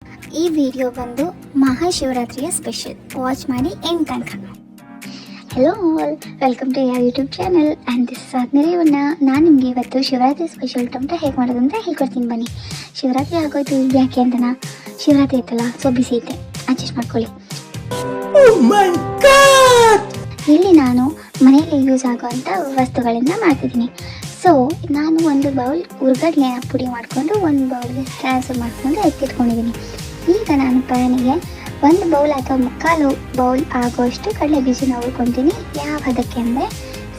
ಈ ವಿಡಿಯೋ ಬಂದು ಮಹಾಶಿವರಾತ್ರಿಯ ಸ್ಪೆಷಲ್. ವಾಚ್ ಮಾಡಿ ಎಂಡ್ ತನಕ. Hello all, welcome to your YouTube channel and this is ಆದ್ಮೇಲೆ ನಾನು ನಿಮಗೆ ಇವತ್ತು ಶಿವರಾತ್ರಿ ಸ್ಪೆಷಲ್ ಟೊಮೆಟೊ ಹೇಗೆ ಮಾಡೋದು ಅಂತ ಹೇಳ್ಕೊಡ್ತೀನಿ ಬನ್ನಿ. ಶಿವರಾತ್ರಿ ಆಗೋಯ್ತು, ಯಾಕೆ ಅಂತನಾ, ಶಿವರಾತ್ರಿ ಇತ್ತಲ್ಲ, ಸೊ ಬಿಸಿ ಐತೆ, ಅಡ್ಜಸ್ಟ್ ಮಾಡ್ಕೊಳ್ಳಿ. ಇಲ್ಲಿ ನಾನು ಮನೆಯಲ್ಲಿ ಯೂಸ್ ಆಗುವಂಥ ವಸ್ತುಗಳಿಂದ ಮಾಡ್ತಿದ್ದೀನಿ. ಸೊ ನಾನು ಒಂದು ಬೌಲ್ ಹುರ್ಗಡ್ಲೆನ ಪುಡಿ ಮಾಡಿಕೊಂಡು ಒಂದು ಬೌಲ್ಗೆ ಟ್ರಾನ್ಸ್ಫರ್ ಮಾಡಿಕೊಂಡು ಎತ್ತಿಟ್ಕೊಂಡಿದ್ದೀನಿ. ಈಗ ನಾನು ಪ್ಯಾನಿಗೆ ಒಂದು ಬೌಲ್ ಅಥವಾ ಮುಕ್ಕಾಲು ಬೌಲ್ ಆಗುವಷ್ಟು ಕಡಲೆ ಬೀಜನ ಹುರ್ಕೊತೀನಿ. ಯಾವ ಹದಕ್ಕೆ ಅಂದರೆ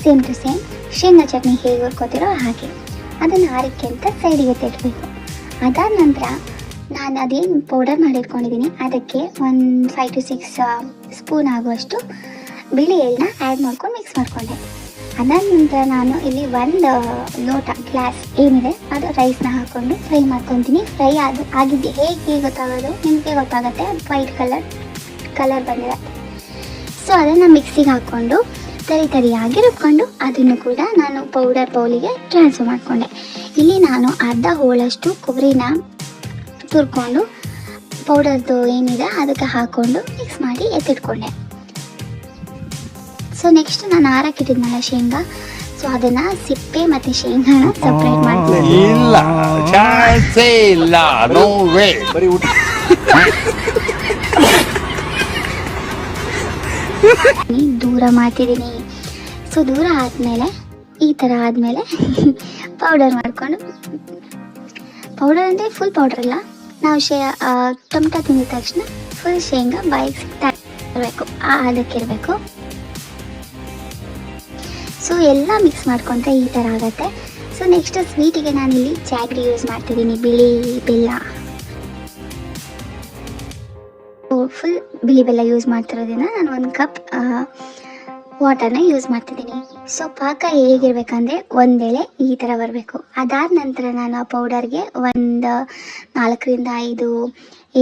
ಸೇಮ್ ಟು ಸೇಮ್ ಶೇಂಗಾ ಚಟ್ನಿ ಹೇಗೆ ಹುರ್ಕೋತಿರೋ ಹಾಗೆ. ಅದನ್ನು ಆರಕ್ಕೆ ಅಂತ ಸೈಡಿಗೆ ತೆಟ್ಟಬೇಕು. ಅದಾದ ನಂತರ ನಾನು ಅದೇನು ಪೌಡರ್ ಮಾಡಿಟ್ಕೊಂಡಿದ್ದೀನಿ ಅದಕ್ಕೆ ಒಂದು 5 to 6 ಸ್ಪೂನ್ ಆಗುವಷ್ಟು ಬಿಳಿ ಎಳ್ಳನ್ನ ಆ್ಯಡ್ ಮಾಡ್ಕೊಂಡು ಮಿಕ್ಸ್ ಮಾಡಿಕೊಂಡೆ. ಅದಾದ ನಂತರ ನಾನು ಇಲ್ಲಿ ಒಂದು ಲೋಟ ಗ್ಲಾಸ್ ಏನಿದೆ ಅದು ರೈಸ್ನ ಹಾಕ್ಕೊಂಡು ಫ್ರೈ ಮಾಡ್ಕೊತೀನಿ. ಫ್ರೈ ಆಗಿದ್ದು ಹೇಗೆ ಗೊತ್ತಾಗೋದು ನಿಮಗೆ ಗೊತ್ತಾಗುತ್ತೆ, ಅದು ವೈಟ್ ಕಲರ್ ಬಂದಿದೆ. ಸೊ ಅದನ್ನು ಮಿಕ್ಸಿಗೆ ಹಾಕ್ಕೊಂಡು ತರಿಯಾಗಿ ರುಬ್ಕೊಂಡು ಅದನ್ನು ಕೂಡ ನಾನು ಪೌಡರ್ ಬೌಲಿಗೆ ಟ್ರಾನ್ಸ್ಫರ್ ಮಾಡಿಕೊಂಡೆ. ಇಲ್ಲಿ ನಾನು ಅರ್ಧ ಹೋಳಷ್ಟು ಕೊಬ್ಬರಿನ ತುರ್ಕೊಂಡು ಪೌಡರ್ದು ಏನಿದೆ ಅದಕ್ಕೆ ಹಾಕ್ಕೊಂಡು ಮಿಕ್ಸ್ ಮಾಡಿ ಎತ್ತಿಟ್ಕೊಂಡೆ. ಸೊ ನೆಕ್ಸ್ಟ್ ನಾನು ಆರಕ್ಕಿಟ್ಟಿದ್ನಲ್ಲ ಶೇಂಗಾ, ಸೊ ಅದನ್ನು ಸಿಪ್ಪೆ ಮತ್ತು ಶೇಂಗಾನ ಸಪ್ರೇಟ್ ಮಾಡ್ತೀನಿ. ದೂರ ಮಾಡ್ತಿದ್ದೀನಿ. ಸೊ ದೂರ ಆದಮೇಲೆ ಈ ಥರ ಆದಮೇಲೆ ಪೌಡರ್ ಮಾಡಿಕೊಂಡು, ಪೌಡರ್ ಅಂದರೆ ಫುಲ್ ಪೌಡರ್ ಇಲ್ಲ, ನಾವು ಟೊಮೆಟೊ ತಿಂದಿದ ತಕ್ಷಣ ಫುಲ್ ಶೇಂಗಾ ಬಾಯಿಗೆ ಸಿಗ್ತಾ ಇರಬೇಕು, ಅದಕ್ಕಿರಬೇಕು. ಸೊ ಎಲ್ಲ ಮಿಕ್ಸ್ ಮಾಡ್ಕೊಂಡ್ರೆ ಈ ಥರ ಆಗುತ್ತೆ. ಸೊ ನೆಕ್ಸ್ಟ್ ಸ್ವೀಟಿಗೆ ನಾನಿಲ್ಲಿ ಜಾಗ್ರಿ ಯೂಸ್ ಮಾಡ್ತಿದ್ದೀನಿ, ಬಿಳಿ ಬೆಲ್ಲ. ಫುಲ್ ಬಿಳಿ ಬೆಲ್ಲ ಯೂಸ್ ಮಾಡ್ತಿರೋದ್ರಿಂದ ನಾನು 1 ಕಪ್ ವಾಟರ್ನ ಯೂಸ್ ಮಾಡ್ತಿದ್ದೀನಿ. ಸೊ ಪಾಕ ಹೇಗಿರ್ಬೇಕಂದ್ರೆ ಒಂದೇಳೆ ಈ ಥರ ಬರಬೇಕು. ಅದಾದ ನಂತರ ನಾನು ಆ ಪೌಡರ್ಗೆ ಒಂದು 4 ರಿಂದ 5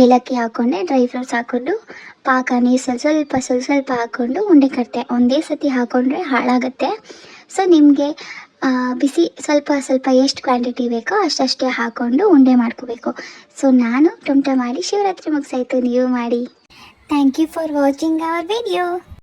ಏಲಕ್ಕಿ ಹಾಕ್ಕೊಂಡೆ, ಡ್ರೈ ಫ್ರೂಟ್ಸ್ ಹಾಕ್ಕೊಂಡು ಪಾಕ ನೀರು ಸ್ವಲ್ಪ ಹಾಕ್ಕೊಂಡು ಉಂಡೆ ಕಟ್ತೆ. ಒಂದೇ ಸತಿ ಹಾಕ್ಕೊಂಡ್ರೆ ಹಾಳಾಗುತ್ತೆ. ಸೊ ನಿಮಗೆ ಬಿಸಿ ಸ್ವಲ್ಪ ಎಷ್ಟು ಕ್ವಾಂಟಿಟಿ ಬೇಕೋ ಅಷ್ಟೇ ಹಾಕ್ಕೊಂಡು ಉಂಡೆ ಮಾಡ್ಕೋಬೇಕು. ಸೊ ನಾನು ಟೊಮೆಟೊ ಮಾಡಿ ಶಿವರಾತ್ರಿ ಮುಗಿಸಾಯಿತು, ನೀವು ಮಾಡಿ. Thank you for watching our video.